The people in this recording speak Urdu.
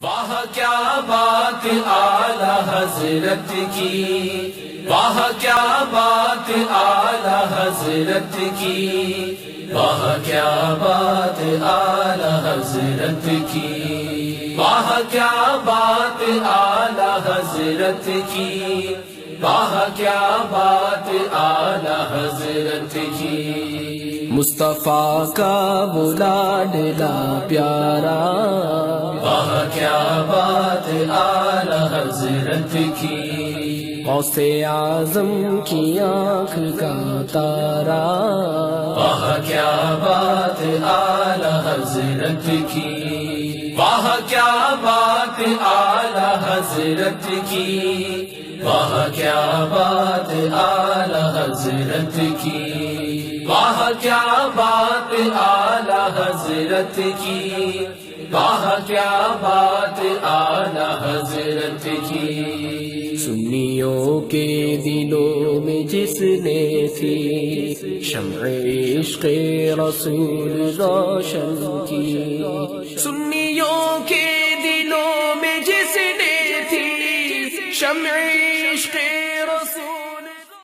واہ کیا بات اعلی حضرت کی، واہ کیا بات اعلی حضرت کی، واہ کیا بات اعلی حضرت کی، واہ کیا بات اعلی حضرت کی، واہ کیا بات اعلی حضرت کی۔ مصطفیٰ کا وہ لاڈلا پیارا، واہ کیا بات اعلی حضرت کی، غوث اعظم کی آنکھ کا تارا، واہ کیا بات اعلی حضرت کی، واہ کیا بات اعلی حضرت کی، واہ کیا بات اعلی حضرت کی، واہ کیا بات اعلی حضرت کی، واہ کیا بات اعلی حضرت کی۔ سنیوں کے دلوں میں جس نے تھی شمع عشق رسول روشن کی، سنیوں کے